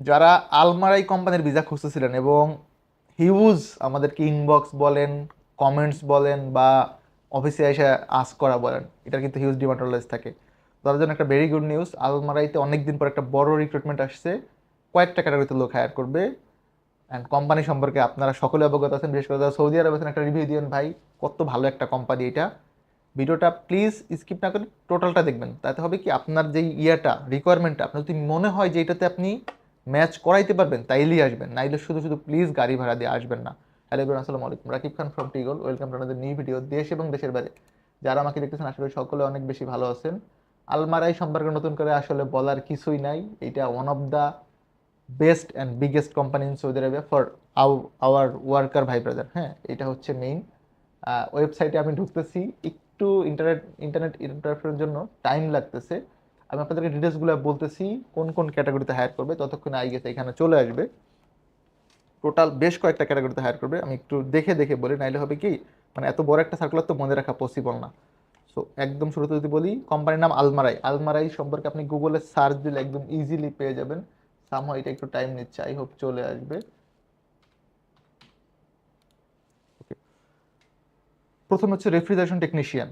যারা আলমারাই কোম্পানির ভিসা খুঁজতেছিলেন এবং হিউজ আমাদেরকে ইনবক্স বলেন, কমেন্টস বলেন বা অফিসে এসে আস্ক করা বলেন, এটার কিন্তু হিউজ ডিমান্ড অলওয়েজ থাকে। তার জন্য একটা ভেরি গুড নিউজ, আলমারাইতে অনেকদিন পর একটা বড় রিক্রুটমেন্ট আসছে। কয়েকটা ক্যাটাগরিতে লোক হায়ার করবে। অ্যান্ড কোম্পানি সম্পর্কে আপনারা সকলে অবগত আছেন, বিশেষ করে যারা সৌদি আরব আছেন, একটা রিভিউ দিবেন ভাই কত ভালো একটা কোম্পানি এটা। ভিডিওটা প্লিজ স্কিপ না করে টোটালটা দেখবেন, তাতে হবে কি আপনার যেই রিকোয়ারমেন্টটা আপনার যদি মনে হয় যে এটাতে আপনি ম্যাচ করাইতে পারবেন তাইলেই আসবেন, নাইলে শুধু শুধু প্লিজ গাড়ি ভাড়া দিয়ে আসবেন না। হ্যালো এভরিওয়ান, আসসালামু আলাইকুম, রাকিব খান ফ্রম টিগল, welcome to another new video. দেশ এবং দেশের বাইরে যারা আমাকে দেখতেছেন আসলে সকলে অনেক বেশি ভালো আছেন। আলমারাই সম্পর্কে নতুন করে আসলে বলার কিছুই নাই, এটা one of the best and biggest company in Saudi Arabia for our worker ভাই ব্রাদার। হ্যাঁ, এটা হচ্ছে মেইন। ওয়েবসাইটে আমি ঢুকতেছি, একটু ইন্টারনেট ইন্টারফেয়ারের জন্য টাইম লাগতেছে। আমি আপনাদেরকে ডিটেলসগুলো বলতেছি কোন কোন ক্যাটাগরিতে হায়ার করবে, ততক্ষণে আই গেছে এখানে চলে আসবে। টোটাল বেশ কয়েকটা ক্যাটাগরিতে হায়ার করবে, আমি একটু দেখে দেখে বলি, নাইলে হবে কি মানে এত বড় একটা সার্কুলার তো মনে রাখা পসিবল না। সো একদম শুরুতে যদি বলি, কোম্পানির নাম আলমারাই। আলমারাই সম্পর্কে আপনি গুগলে সার্চ দিলে একদম ইজিলি পেয়ে যাবেন। সামহাও এটা একটু টাইম নিচ্ছে, আই হোপ চলে আসবে। প্রথম হচ্ছে রেফ্রিজারেশন টেকনিশিয়ান।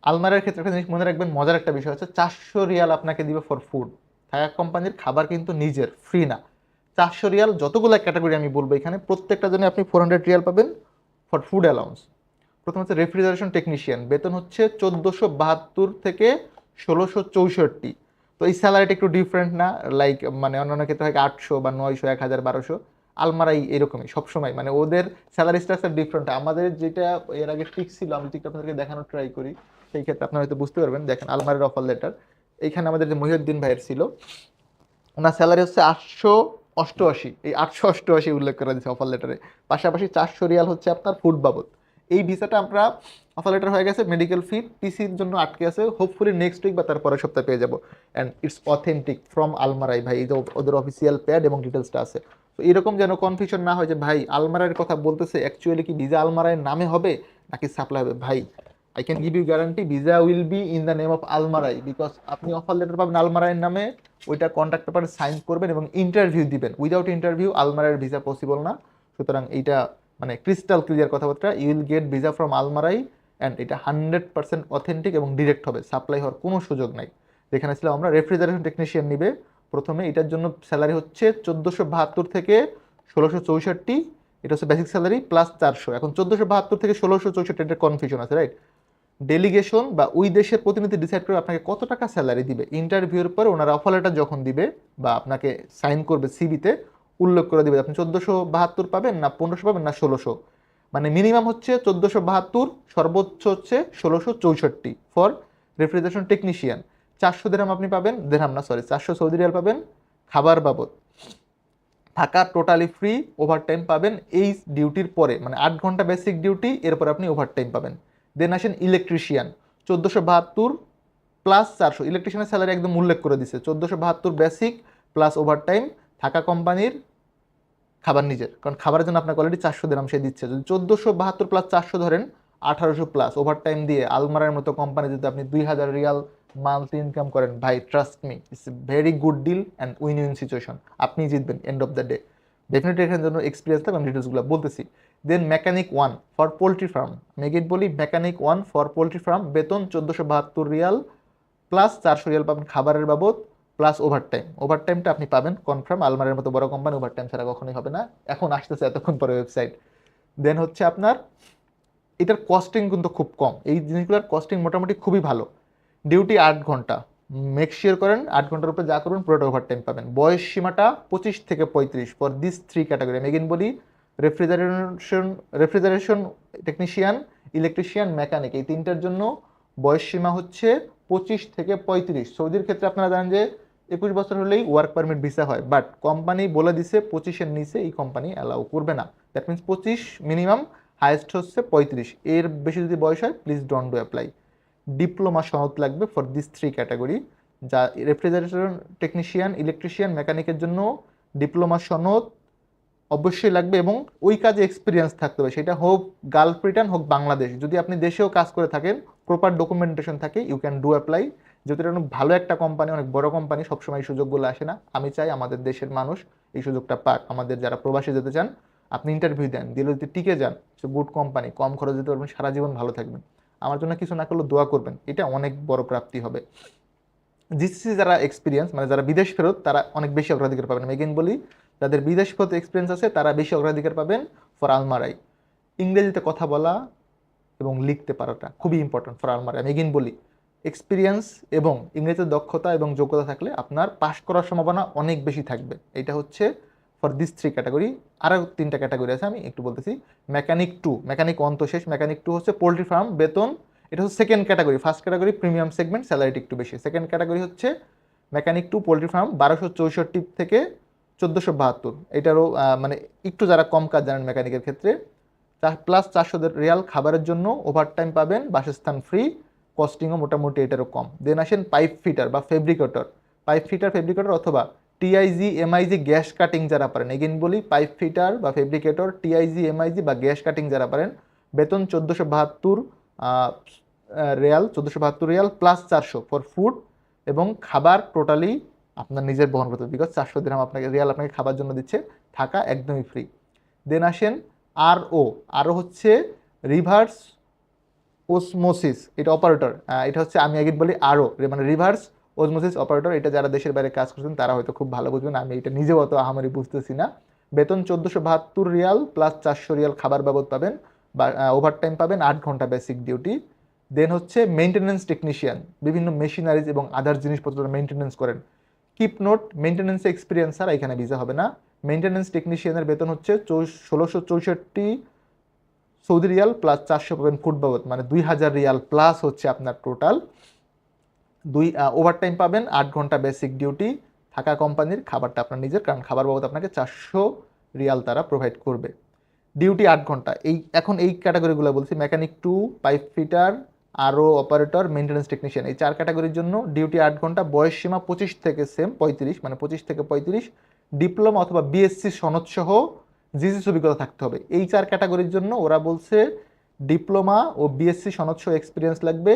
আলমারের ক্ষেত্রে একটা জিনিস মনে রাখবেন, মজার একটা বিষয় হচ্ছে 400 রিয়াল আপনাকে দিবে ফর ফুড। থাকা কোম্পানির খাবার কিন্তু নিজের, ফ্রি না। 400 রিয়াল, যতগুলো ক্যাটাগরি আমি বলবো এখানে প্রত্যেকটা জন্য আপনি 400 রিয়াল পাবেন ফর ফুড অ্যালাউন্স। প্রথম হচ্ছে রেফ্রিজারেশন টেকনিশিয়ান, বেতন হচ্ছে 1472 থেকে 1664। তো এই স্যালারিটা একটু ডিফারেন্ট না, লাইক মানে অন্যান্য ক্ষেত্রে হয় 800 বা 900, 1000, 1200। আলমারাই এরকমই সবসময়, মানে ওদের স্যালারি স্ট্রাকচার ডিফারেন্ট। আমাদের যেটা এর আগে ফিক্স ছিল, আমি ঠিক আপনাদেরকে দেখানোর ট্রাই করি, সেই ক্ষেত্রে আপনারা হয়তো বুঝতে পারবেন। দেখেন আলমারের অফার লেটার, এইখানে আমাদের যে মহিউদ্দিন ভাইয়ের ছিল, ওনার স্যালারি হচ্ছে 888। এই 888 উল্লেখ করা দিচ্ছে অফার লেটারে। পাশাপাশি 400 রিয়াল হচ্ছে আপনার ফুড বাবদ। এই ভিসাটা আমরা অফার লেটার হয়ে গেছে, মেডিকেল ফি পিসির জন্য আটকে আছে, হোপফুলি নেক্সট উইক বা তার পরের সপ্তাহে পেয়ে যাবো। And it's authentic from Almarai ভাই, এই যে ওদের অফিসিয়াল প্যাড এবং ডিটেলসটা আছে। তো এরকম যেন কনফিউশন না হয় যে ভাই আলমারাইয়ের কথা বলতেছে, অ্যাকচুয়ালি কি ভিসা আলমারাইয়ের নামে হবে নাকি সাপ্লাই হবে। ভাই I can give you guarantee visa will be in the name of Almarai, because আপনি অফার লেটার পাবেন আলমারাইয়ের নামে, ওইটা কন্ট্রাক্ট পেপারে সাইন করবেন এবং ইন্টারভিউ দিবেন। উইদাউট ইন্টারভিউ আলমারাইয়ের ভিসা পসিবল না। সুতরাং এইটা মানে ক্রিস্টাল ক্লিয়ার কথাবার্তা, you will get visa from Almarai. And এটা 100% অথেন্টিক এবং ডিরেক্ট হবে, সাপ্লাই হওয়ার কোনো সুযোগ নাই। যেখানে ছিল আমরা রেফ্রিজারেশন টেকনিশিয়ান নিবে প্রথমে, এটার জন্য স্যালারি হচ্ছে 1472 থেকে 1664। এটা হচ্ছে বেসিক স্যালারি প্লাস 400। এখন 1472 থেকে 1664 এটা কনফিউশন আছে, রাইট? ডেলিগেশন বা ওই দেশের প্রতিনিধি ডিসাইড করে আপনাকে কত টাকা স্যালারি দিবে। ইন্টারভিউর পর ওনারা অফার লেটার যখন দিবে বা আপনাকে সাইন করবে সিবিতে, উল্লেখ করে দিবে আপনি 1472 পাবেন না 1500 পাবেন না 1600। মানে মিনিমাম হচ্ছে 1472, সর্বোচ্চ হচ্ছে 1664 ফর রেফ্রিজারেশন টেকনিশিয়ান। 400 দিরহাম আপনি পাবেন, দিরহাম না সরি, 400 সৌদি রিয়াল পাবেন খাবার বাবদ। থাকা টোটালি ফ্রি, ওভারটাইম পাবেন এই ডিউটির পরে, মানে 8 ঘন্টা বেসিক ডিউটি, এরপর আপনি ওভারটাইম পাবেন। দেন আসেন ইলেকট্রিশিয়ান, 1472 প্লাস 400। ইলেকট্রিশিয়ানের স্যালারি একদম উল্লেখ করে দিছে, 1472 বেসিক প্লাস ওভারটাইম, থাকা কোম্পানির, খাবার নিজের, কারণ খাবারের জন্য আপনাকে অলরেডি 400 দিরহাম সে দিচ্ছে। যদি 1472 প্লাস 400 ধরেন, 1800 প্লাস ওভারটাইম দিয়ে আলমারার মতো কোম্পানি যদি আপনি 2000 রিয়াল মান্থলি ইনকাম করেন, ভাই trust me it's a very good deal and win win situation. আপনি জিতবেন end of the day. Definitely এখানের জন্য এক্সপিরিয়েন্স থাকবে, আমি ডিটেলসগুলো বলতেছি। Then mechanic one for poultry farm, আমি এগেইন বলি mechanic one for poultry farm, বেতন 1472 রিয়াল প্লাস 400 রিয়াল পাবেন খাবারের বাবদ প্লাস ওভারটাইম। ওভারটাইমটা আপনি পাবেন কনফার্ম, আলমারের মতো বড় কোম্পানি ওভারটাইম ছাড়া কখনোই হবে না। এখন আসতেছে এতক্ষণ পরে ওয়েবসাইট। দেন হচ্ছে আপনার এটার কস্টিং কিন্তু খুব কম, এই জিনিসগুলোর কস্টিং মোটামুটি খুবই ভালো। ডিউটি 8 ঘন্টা, মেক শিওর করেন 8 ঘন্টার উপরে যা করবেন পুরোটা ওভারটাইম পাবেন। বয়স সীমাটা 25 থেকে 35 ফর দিস 3 ক্যাটাগরি। আমি এগেইন বলি refrigeration refrigeration technician, electrician, mechanic, এই তিনটার জন্য বয়স সীমা হচ্ছে 25 থেকে 35। সৌদির ক্ষেত্রে আপনারা জানেন যে 21 বছর হলেই ওয়ার্ক পারমিট ভিসা হয়, বাট কোম্পানি বলে দিছে 25-এর নিচে এই কোম্পানি অ্যালাউ করবে না। দ্যাট মিনস 25 মিনিমাম, হাইয়েস্ট হচ্ছে 35, এর বেশি যদি বয়স হয় please don't do apply. Diploma সনদ লাগবে ফর দিস 3 ক্যাটাগরি, যা রেফ্রিজারেশন টেকনিশিয়ান, ইলেকট্রিশিয়ান, মেকানিকের জন্য ডিপ্লোমা সনদ অবশ্যই লাগবে এবং ওই কাজে এক্সপিরিয়েন্স থাকতে হবে, সেটা হোক গালফ রিটার্ন হোক বাংলাদেশ। যদি আপনি দেশেও কাজ করে থাকেন, প্রপার ডকুমেন্টেশন থাকে, ইউ ক্যান ডু অ্যাপ্লাই। যেহেতু এটা অনেক ভালো একটা কোম্পানি, অনেক বড় কোম্পানি, সবসময় সুযোগগুলো আসে না। আমি চাই আমাদের দেশের মানুষ এই সুযোগটা পাক। আমাদের যারা প্রবাসে যেতে চান, আপনি ইন্টারভিউ দেন, দিলে যদি টিকে যান, সে গুড কোম্পানি, কম খরচ দিতে পারবেন, সারা জীবন ভালো থাকবেন। আমার জন্য কিছু না করলেও দোয়া করবেন, এটা অনেক বড় প্রাপ্তি হবে। জিসিসি যারা এক্সপিরিয়েন্স, মানে যারা বিদেশ ফেরত, তারা অনেক বেশি অগ্রাধিকার পাবেন। আমি এগেন বলি, যাদের বিদেশ ফেরত এক্সপিরিয়েন্স আছে তারা বেশি অগ্রাধিকার পাবেন ফর আলমারাই। ইংরেজিতে কথা বলা এবং লিখতে পারাটা খুবই ইম্পর্টেন্ট ফর আলমারাই। আমি এগেন বলি, এক্সপিরিয়েন্স এবং ইংরেজিতে দক্ষতা এবং যোগ্যতা থাকলে আপনার পাশ করার সম্ভাবনা অনেক বেশি থাকবে। এটা হচ্ছে ফর দিস 3 ক্যাটাগরি। আরও 3টা ক্যাটাগরি আছে, আমি একটু বলতেছি। মেকানিক 2, মেকানিক 1 তো শেষ, মেকানিক 2 হচ্ছে পোলট্রি ফার্ম, বেতন, এটা হচ্ছে second category. First category premium segment, স্যালারিটি একটু বেশি। সেকেন্ড ক্যাটাগরি হচ্ছে মেকানিক 2 পোলট্রি ফার্ম, 1264 থেকে 1472। এটারও মানে একটু যারা কম কাজ জানেন মেকানিকের ক্ষেত্রে, প্লাস 400 রিয়াল খাবারের জন্য, ওভারটাইম পাবেন, বাসস্থান ফ্রি, কস্টিংও মোটামুটি এটারও কম। দেন আসেন পাইপ ফিটার বা ফেব্রিকেটর। পাইপ ফিটার, ফেব্রিকেটর অথবা টিআইজি এমআইজি গ্যাস কাটিং যারা পারেন, এগেন বলি পাইপ ফিটার বা ফেব্রিকেটর, টিআইজি এমআইজি বা গ্যাস কাটিং যারা পারেন, বেতন 1472 Real, 1472 Real plus 400 for food, এবং খাবার টোটালি আপনার নিজের বহন করতে হবে, বিকজ 400 দিরহাম আপনাকে রিয়াল আপনাকে খাবার জন্য দিচ্ছে, থাকা একদমই ফ্রি। দেন আসেন আরও হচ্ছে রিভার্স ওসমোসিস, এটা অপারেটর, এটা হচ্ছে আমি আগে বলি মানে রিভার্স ওসমোসিস অপারেটর। এটা যারা দেশের বাইরে কাজ করছেন তারা হয়তো খুব ভালো বুঝবেন, আমি এটা নিজেও অত আহামরি বুঝতেছি না। বেতন 1472 রিয়াল প্লাস 400 রিয়াল খাবার বাবদ পাবেন, বা ওভারটাইম পাবেন, 8 ঘন্টা বেসিক ডিউটি। দেন হচ্ছে মেইনটেনেন্স টেকনিশিয়ান, বিভিন্ন মেশিনারিজ এবং আদার জিনিসপত্র মেইনটেনেন্স করেন। কিপ নোট, মেইনটেনেন্সে এক্সপিরিয়েন্স ছাড়া এখানে ভিসা হবে না। মেইনটেনেন্স টেকনিশিয়ানের বেতন হচ্ছে 1664 সৌদি রিয়াল প্লাস 400 পাবেন ফুড বাবদ, মানে 2000 রিয়াল প্লাস হচ্ছে আপনার টোটাল। ওভারটাইম পাবেন, 8 ঘন্টা বেসিক ডিউটি, থাকা কোম্পানির, খাবারটা আপনার নিজের, কারণ খাবার বাবদ আপনাকে 400 রিয়াল তারা প্রোভাইড করবে। ডিউটি 8 ঘন্টা। এখন এই ক্যাটাগরিগুলো বলছি, mechanic 2, pipe fitter, operator, maintenance technician, এই 4 ক্যাটাগরির জন্য ডিউটি 8 ঘন্টা, বয়স সীমা 25 থেকে সেম 35, মানে 25 থেকে 35, ডিপ্লোমা অথবা বিএসসি সনদ সহ জিসিস অভিজ্ঞতা থাকতে হবে। এই 4 ক্যাটাগরির জন্য ওরা বলছে ডিপ্লোমা ও বিএসসি সনদ সহ এক্সপিরিয়েন্স লাগবে,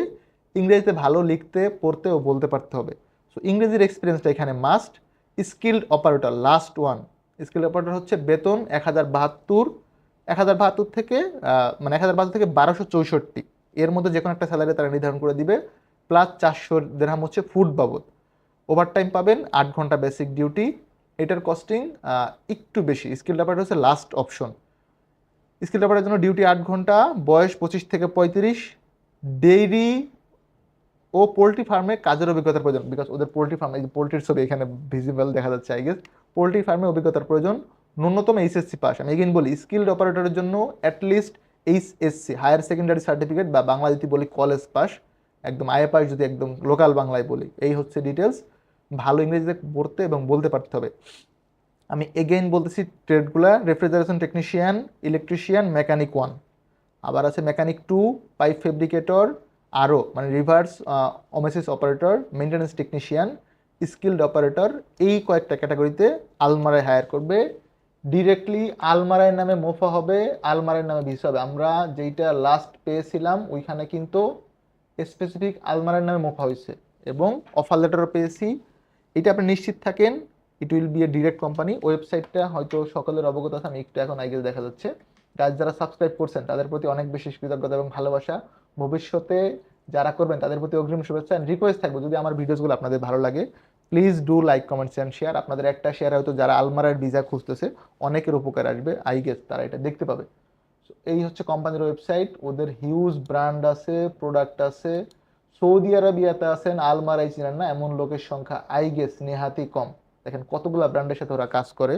ইংরেজিতে ভালো লিখতে পড়তে ও বলতে পারতে হবে। সো ইংরেজির এক্সপিরিয়েন্সটা এখানে must. Skilled operator last one, skilled operator হচ্ছে বেতন 1072 থেকে মানে 1072 থেকে 1264, এর মধ্যে যে কোনো একটা স্যালারি তারা নির্ধারণ করে দিবে, প্লাস 400 দিরহাম হচ্ছে ফুড বাবদ। ওভারটাইম পাবেন, 8 ঘন্টা বেসিক ডিউটি, এটার কস্টিং একটু বেশি। স্কিল অপারেটর হচ্ছে লাস্ট অপশন। স্কিল অপারেটরের জন্য ডিউটি 8 ঘন্টা, বয়স 25 থেকে 35, ডেইরি ও পোলট্রি ফার্মে কাজের অভিজ্ঞতার প্রয়োজন, বিকজ ওদের পোলট্রি ফার্ম, এই যে পোলট্রির ছবি এখানে ভিজিবল দেখা যাচ্ছে আই গেস, পোলট্রি ফার্মে অভিজ্ঞতার প্রয়োজন, ন্যূনতম এইচএসসি পাস। আমি এগেইন বলি, স্কিল্ড অপারেটরের জন্য at least HSC, higher secondary certificate, বা বাংলা যদি বলি কলেজ পাস, একদম আইএ পাস যদি একদম লোকাল বাংলায় বলি। এই হচ্ছে ডিটেলস। ভালো ইংরেজিতে পড়তে এবং বলতে পারতে হবে। আমি এগেইন বলতেছি ট্রেডগুলা, রেফ্রিজারেশন টেকনিশিয়ান, ইলেকট্রিশিয়ান, মেকানিক 1, আবার আছে মেকানিক 2, পাইপ ফেব্রিকেটর, মানে reverse osmosis operator, maintenance technician, skilled operator. এই কয়েকটা ক্যাটাগরিতে আলমারায় হায়ার করবে। ডিরেক্টলি আলমারায় নামে মোফা হবে, আলমারায় নামে ভিসা হবে। আমরা যেইটা লাস্ট পেয়েছিলাম ওইখানে কিন্তু স্পেসিফিক আলমারায় নামে মোফা হয়েছে, এবং অফার লেটারও পেয়েছি। এটা আপনি নিশ্চিত থাকেন, it will B a direct company. ওয়েবসাইটটা হয়তো সকলের অবগত আছে, আমি একটু এখন আগে দেখা যাচ্ছে। যারা সাবস্ক্রাইব করছেন তাদের প্রতি অনেক বেশি কৃতজ্ঞতা এবং ভালোবাসা। ভবিষ্যতে যারা করবেন তাদের প্রতি অগ্রিম শুভেচ্ছা। রিকোয়েস্ট থাকবে, যদি আমার ভিডিওসগুলো আপনাদের ভালো লাগে, please do like, comments and share. আপনাদের একটা শেয়ার হয়তো যারা আলমারার ভিসা খুঁজতেছে অনেকের উপকার আসবে, আই গেস তারা এটা দেখতে পাবে। এই হচ্ছে কোম্পানির ওয়েবসাইট, ওদের হিউজ ব্র্যান্ড আছে, প্রোডাক্ট আছে। সৌদি আরবিয়াতে আছেন, আলমারাই চিনেন না এমন লোকের সংখ্যা আই গেস নেহাতি কম। দেখেন কতগুলো ব্র্যান্ডের সাথে ওরা কাজ করে,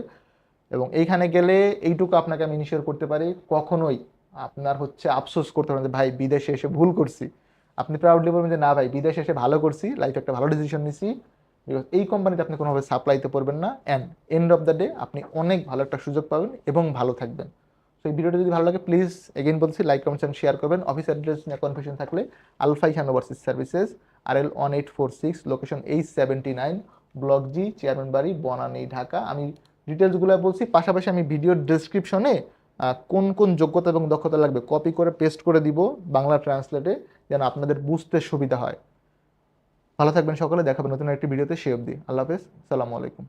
এবং এইখানে গেলে এইটুকু আপনাকে আমি ইনিশিওর করতে পারি, কখনোই আপনার হচ্ছে আফসোস করতে পারেন যে ভাই বিদেশে এসে ভুল করছি। আপনি প্রাউডলি বলবেন যে না ভাই, বিদেশে এসে ভালো করছি, লাইফে একটা ভালো ডিসিশন নিছি। বিকজ এই কোম্পানিতে আপনি কোনোভাবে সাপ্লাইতে পারবেন না, and end of the day আপনি অনেক ভালো একটা সুযোগ পাবেন এবং ভালো থাকবেন। সো এই ভিডিওটা যদি ভালো লাগে প্লিজ এগেইন বলছি লাইক, কমেন্টস অ্যান্ড শেয়ার করবেন। অফিস অ্যাড্রেস নিয়ে কনফিউশন থাকলে Alpha Ihan Overseas Services, RL 1846, location H79, block G, chairman বাড়ি, বনানী, ঢাকা। আমি ডিটেলসগুলো বলছি, পাশাপাশি আমি ভিডিওর ডেসক্রিপশনে কোন কোন যোগ্যতা এবং দক্ষতা লাগবে কপি করে পেস্ট করে দিব বাংলা ট্রান্সলেটে, যেন আপনাদের বুঝতে সুবিধা হয়। ভালো থাকবেন সকলে, দেখাবেন নতুন একটি ভিডিওতে। সে অবধি আল্লাহ হাফেজ, সালামু আলাইকুম।